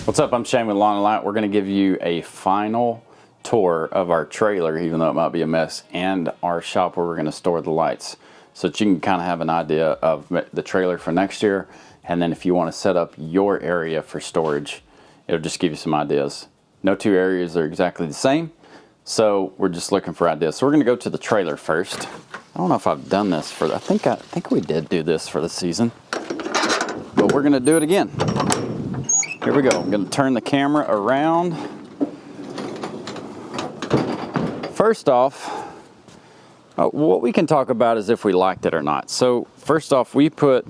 What's up? I'm Shane with Lawn & Light. We're going to give you a final tour of our trailer, even though it might be a mess, and our shop where we're going to store the lights, so that you can kind of have an idea of the trailer for next year. And then if you want to set up your area for storage, it'll just give you some ideas. No two areas are exactly the same, so we're just looking for ideas. So we're going to go to the trailer first. I don't know if I've done this for, I think we did do this for the season, but we're going to do it again. Here we go. I'm going to turn the camera around. First off, what we can talk about is if we liked it or not. So first off, we put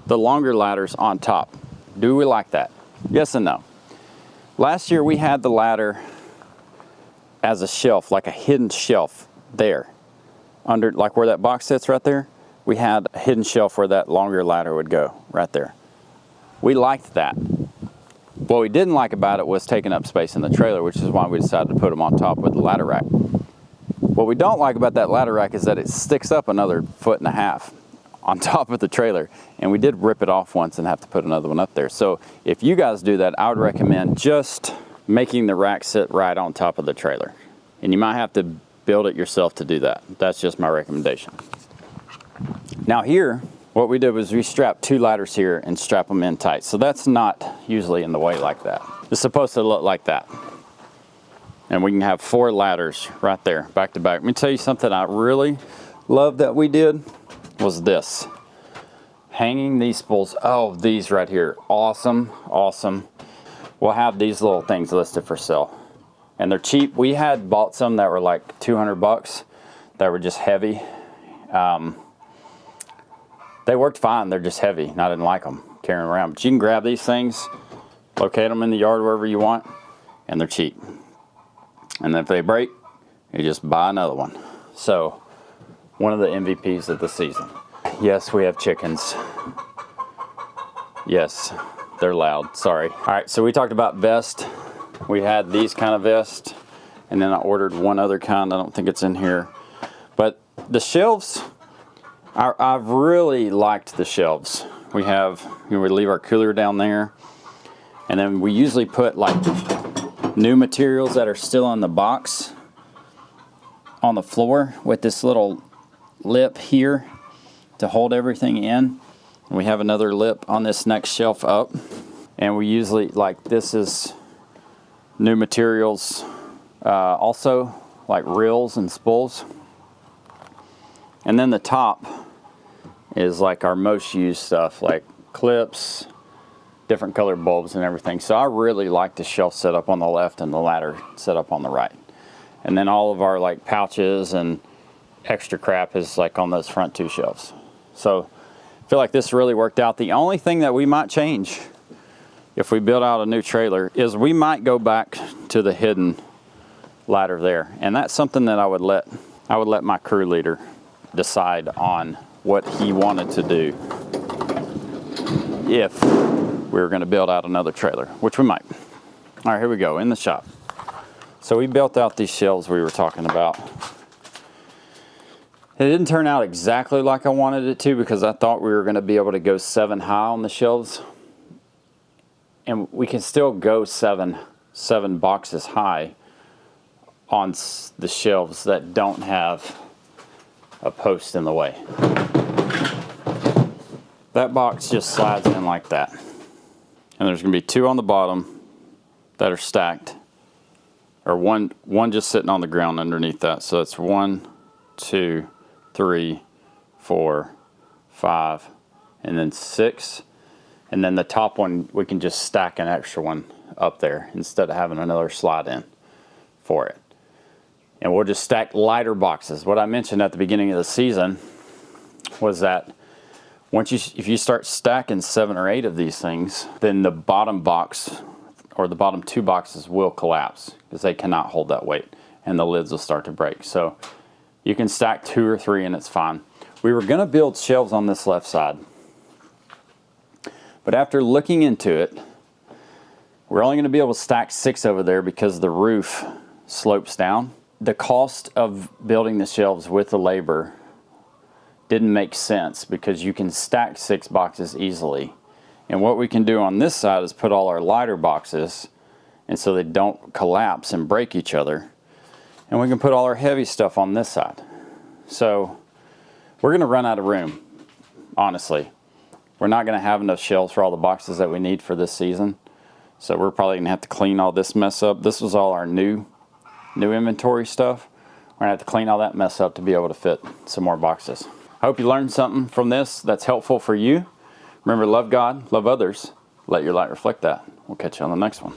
the longer ladders on top. Do we like that? Yes and no. Last year we had the ladder as a shelf, like a hidden shelf there. Under, like where that box sits right there, we had a hidden shelf where that longer ladder would go, right there. We liked that. What we didn't like about it was taking up space in the trailer, which is why we decided to put them on top with the ladder rack. What we don't like about that ladder rack is that it sticks up another 1.5 feet on top of the trailer, and we did rip it off once and have to put another one up there. So if you guys do that, I would recommend just making the rack sit right on top of the trailer. And you might have to build it yourself to do that. That's just my recommendation. Now here, what we did was we strapped 2 ladders here and strap them in tight. So that's not usually in the way like that. It's supposed to look like that. And we can have 4 ladders right there, back to back. Let me tell you something I really love that we did was this. Hanging these spools, oh, these right here, awesome, awesome. We'll have these little things listed for sale. And they're cheap. We had bought some that were like 200 bucks that were just heavy. They worked fine, they're just heavy, and I didn't like them carrying around. But you can grab these things, locate them in the yard wherever you want, and they're cheap. And if they break, you just buy another one. So, one of the MVPs of the season. Yes, we have chickens. Yes, they're loud, sorry. All right, so we talked about vest. We had these kind of vests, and then I ordered one other kind. I don't think it's in here. But the shelves, I've really liked the shelves. We have, we leave our cooler down there, and then we usually put like new materials that are still on the box on the floor with this little lip here to hold everything in. And we have another lip on this next shelf up, and we usually, like, this is new materials, also like reels and spools. And then the top is like our most used stuff, like clips, different colored bulbs and everything. So I really like the shelf set up on the left and the ladder set up on the right. And then all of our like pouches and extra crap is like on those front 2 shelves. So I feel like this really worked out. The only thing that we might change if we build out a new trailer is we might go back to the hidden ladder there. And that's something that I would let my crew leader decide on what he wanted to do if we were going to build out another trailer, which we might. All right, here we go in the shop. So we built out these shelves we were talking about. It didn't turn out exactly like I wanted it to, because I thought we were going to be able to go 7 high on the shelves, and we can still go seven boxes high on the shelves that don't have a post in the way. That box just slides in like that. And there's going to be 2 on the bottom that are stacked, or one just sitting on the ground underneath that. So it's 1, 2, 3, 4, 5, and then 6. And then the top one, we can just stack an extra one up there instead of having another slide in for it. And we'll just stack lighter boxes. What I mentioned at the beginning of the season was that if you start stacking 7 or 8 of these things, then the bottom box or the bottom 2 boxes will collapse because they cannot hold that weight, and the lids will start to break. So you can stack 2 or 3 and it's fine. We were going to build shelves on this left side, but after looking into it, we're only going to be able to stack 6 over there because the roof slopes down. The cost of building the shelves with the labor didn't make sense, because you can stack 6 boxes easily And what we can do on this side is put all our lighter boxes, and so they don't collapse and break each other. And we can put all our heavy stuff on this side. So we're gonna run out of room, honestly. We're not gonna have enough shelves for all the boxes that we need for this season. So we're probably gonna have to clean all this mess up. This was all our new inventory stuff. We're gonna have to clean all that mess up to be able to fit some more boxes. I hope you learned something from this that's helpful for you. Remember, love God, love others, let your light reflect that. We'll catch you on the next one.